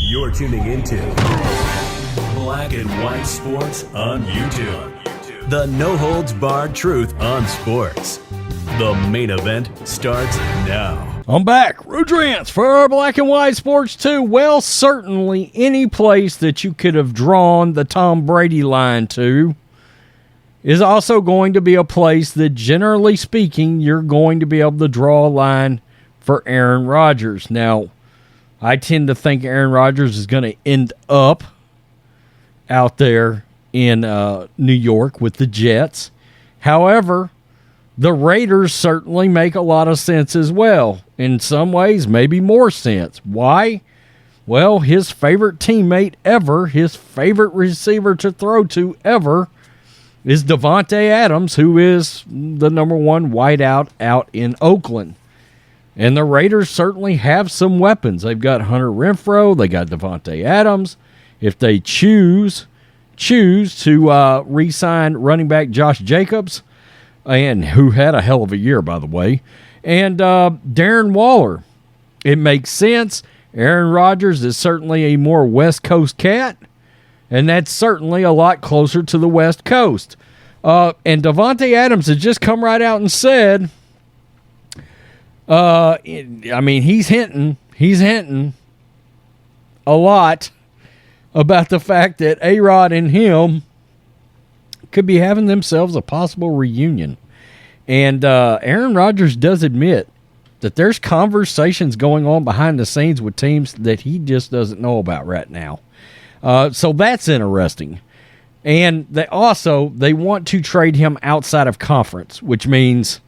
You're tuning into Black and White Sports on YouTube. The no-holds-barred truth on sports. The main event starts now. I'm back. Rudrance for Black and White Sports 2. Well, certainly any place that you could have drawn the Tom Brady line to is also going to be a place that, generally speaking, you're going to be able to draw a line for Aaron Rodgers. Now, I tend to think Aaron Rodgers is going to end up out there in New York with the Jets. However, the Raiders certainly make a lot of sense as well. In some ways, maybe more sense. Why? Well, his favorite teammate ever, his favorite receiver to throw to ever, is Davante Adams, who is the number one wideout out in Oakland. And the Raiders certainly have some weapons. They've got Hunter Renfrow. They got Davante Adams. If they choose to re-sign running back Josh Jacobs, and who had a hell of a year, by the way, and Darren Waller, it makes sense. Aaron Rodgers is certainly a more West Coast cat, and that's certainly a lot closer to the West Coast. And Davante Adams has just come right out and said, he's hinting a lot about the fact that A-Rod and him could be having themselves a possible reunion. And Aaron Rodgers does admit that there's conversations going on behind the scenes with teams that he just doesn't know about right now. So that's interesting. And they want to trade him outside of conference, which means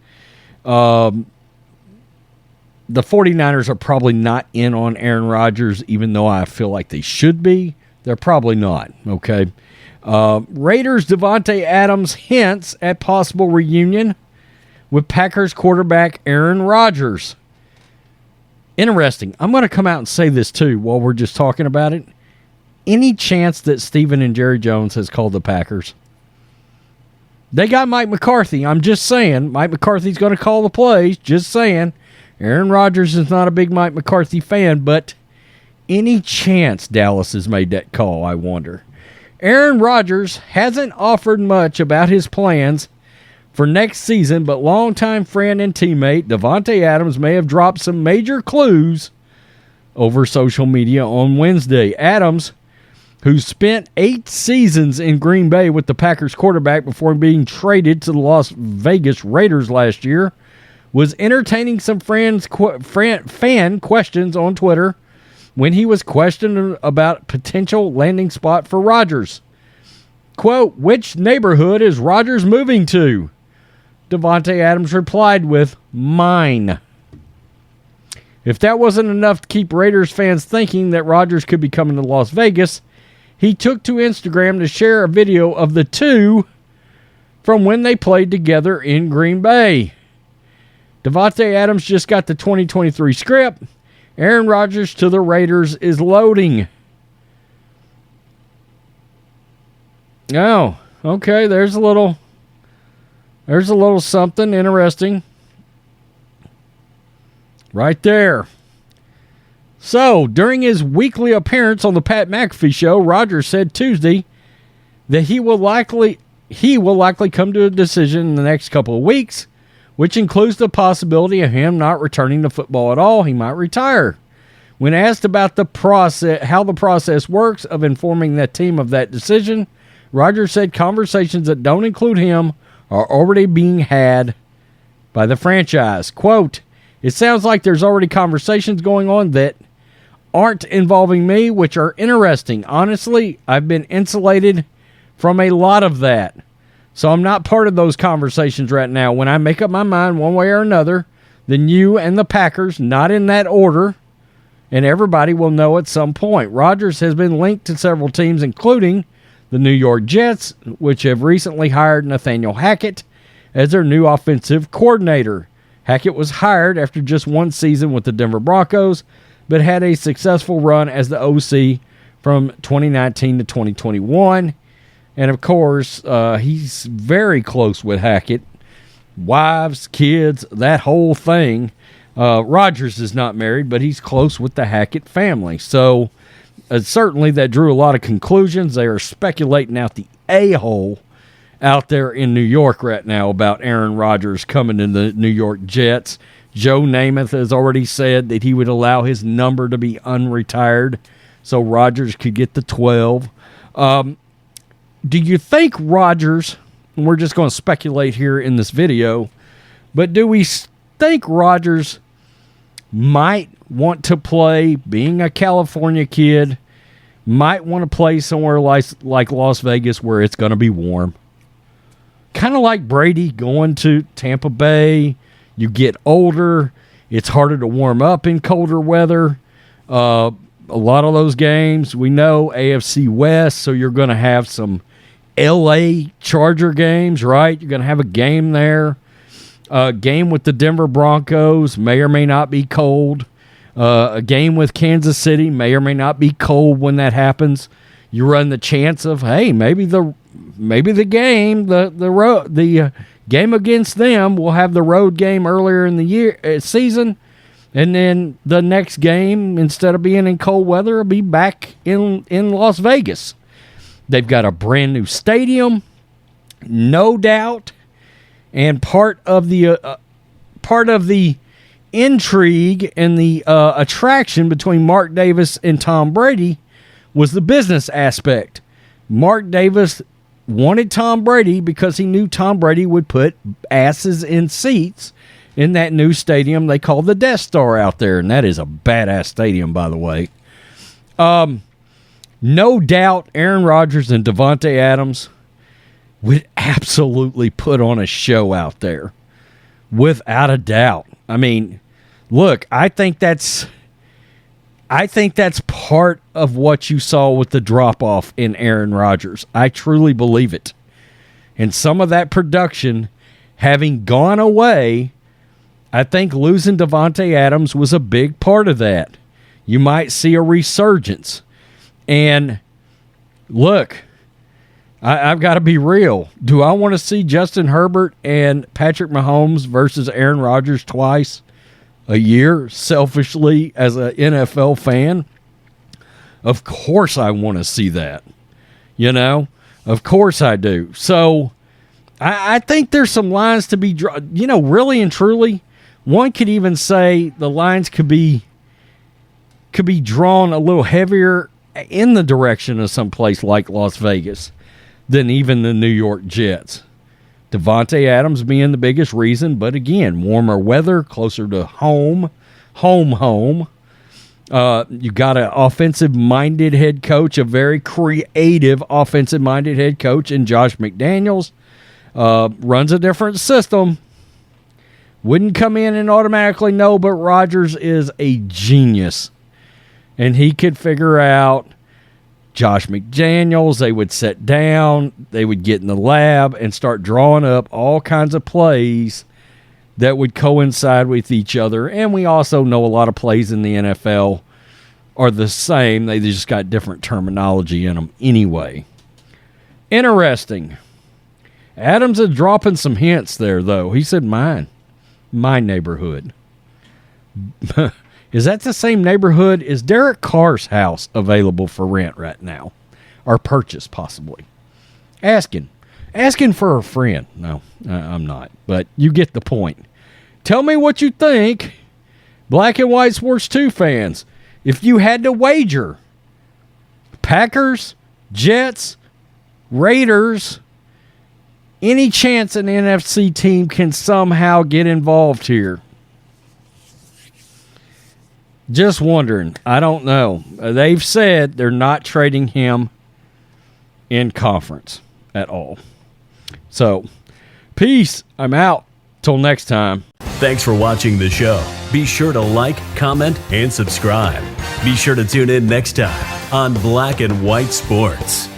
the 49ers are probably not in on Aaron Rodgers, even though I feel like they should be. They're probably not, okay? Raiders Davante Adams hints at possible reunion with Packers quarterback Aaron Rodgers. Interesting. I'm going to come out and say this, too, while we're just talking about it. Any chance that Stephen and Jerry Jones has called the Packers? They got Mike McCarthy. I'm just saying. Mike McCarthy's going to call the plays. Just saying. Aaron Rodgers is not a big Mike McCarthy fan, but any chance Dallas has made that call, I wonder. Aaron Rodgers hasn't offered much about his plans for next season, but longtime friend and teammate Davante Adams may have dropped some major clues over social media on Wednesday. Adams, who spent 8 seasons in Green Bay with the Packers quarterback before being traded to the Las Vegas Raiders last year, was entertaining some fan questions on Twitter when he was questioned about potential landing spot for Rodgers. Quote, "Which neighborhood is Rodgers moving to?" Davante Adams replied with, "Mine." If that wasn't enough to keep Raiders fans thinking that Rodgers could be coming to Las Vegas, he took to Instagram to share a video of the two from when they played together in Green Bay. Davante Adams just got the 2023 script. Aaron Rodgers to the Raiders is loading. Oh, okay. There's a little something interesting right there. So, during his weekly appearance on the Pat McAfee show, Rodgers said Tuesday that he will likely come to a decision in the next couple of weeks, which includes the possibility of him not returning to football at all. He might retire. When asked about the process, how the process works of informing that team of that decision, Rodgers said conversations that don't include him are already being had by the franchise. Quote, "It sounds like there's already conversations going on that aren't involving me, which are interesting. Honestly, I've been insulated from a lot of that. So I'm not part of those conversations right now. When I make up my mind one way or another, then you and the Packers, not in that order, and everybody will know at some point." Rodgers has been linked to several teams, including the New York Jets, which have recently hired Nathaniel Hackett as their new offensive coordinator. Hackett was hired after just one season with the Denver Broncos, but had a successful run as the OC from 2019 to 2021. And, of course, he's very close with Hackett. Wives, kids, that whole thing. Rodgers is not married, but he's close with the Hackett family. So certainly that drew a lot of conclusions. They are speculating out the a-hole out there in New York right now about Aaron Rodgers coming to the New York Jets. Joe Namath has already said that he would allow his number to be unretired so Rodgers could get the 12. Do you think Rodgers, and we're just going to speculate here in this video, but do we think Rodgers might want to play, being a California kid, might want to play somewhere like Las Vegas where it's going to be warm? Kind of like Brady going to Tampa Bay. You get older. It's harder to warm up in colder weather. A lot of those games, we know AFC West, so you're going to have some L.A. Charger games, right? You're going to have a game there. A game with the Denver Broncos may or may not be cold. A game with Kansas City may or may not be cold when that happens. You run the chance of, hey, maybe the game, the game against them will have the road game earlier in the season, and then the next game, instead of being in cold weather, will be back in Las Vegas. They've got a brand new stadium, no doubt, and part of the intrigue and the attraction between Mark Davis and Tom Brady was the business aspect. Mark Davis wanted Tom Brady because he knew Tom Brady would put asses in seats in that new stadium they call the Death Star out there, and that is a badass stadium, by the way. No doubt Aaron Rodgers and Davante Adams would absolutely put on a show out there, without a doubt. I mean, look, I think that's part of what you saw with the drop-off in Aaron Rodgers. I truly believe it. And some of that production having gone away, I think losing Davante Adams was a big part of that. You might see a resurgence. And look, I've got to be real. Do I want to see Justin Herbert and Patrick Mahomes versus Aaron Rodgers twice a year, selfishly, as an NFL fan? Of course I want to see that. Of course I do. So I think there's some lines to be drawn. Really and truly, one could even say the lines could be drawn a little heavier in the direction of some place like Las Vegas than even the New York Jets. Davante Adams being the biggest reason, but again, warmer weather, closer to home. You got an offensive-minded head coach, a very creative offensive-minded head coach in Josh McDaniels. Runs a different system. Wouldn't come in and automatically know, but Rodgers is a genius. And he could figure out Josh McDaniels. They would sit down, they would get in the lab and start drawing up all kinds of plays that would coincide with each other. And we also know a lot of plays in the NFL are the same. They just got different terminology in them anyway. Interesting. Adams is dropping some hints there, though. He said my neighborhood. Is that the same neighborhood? Is Derek Carr's house available for rent right now? Or purchase, possibly? Asking for a friend. No, I'm not. But you get the point. Tell me what you think, Black and White Sports 2 fans. If you had to wager, Packers, Jets, Raiders, any chance an NFC team can somehow get involved here? Just wondering. I don't know. They've said they're not trading him in conference at all. So, peace. I'm out. Till next time. Thanks for watching the show. Be sure to like, comment, and subscribe. Be sure to tune in next time on Black and White Sports.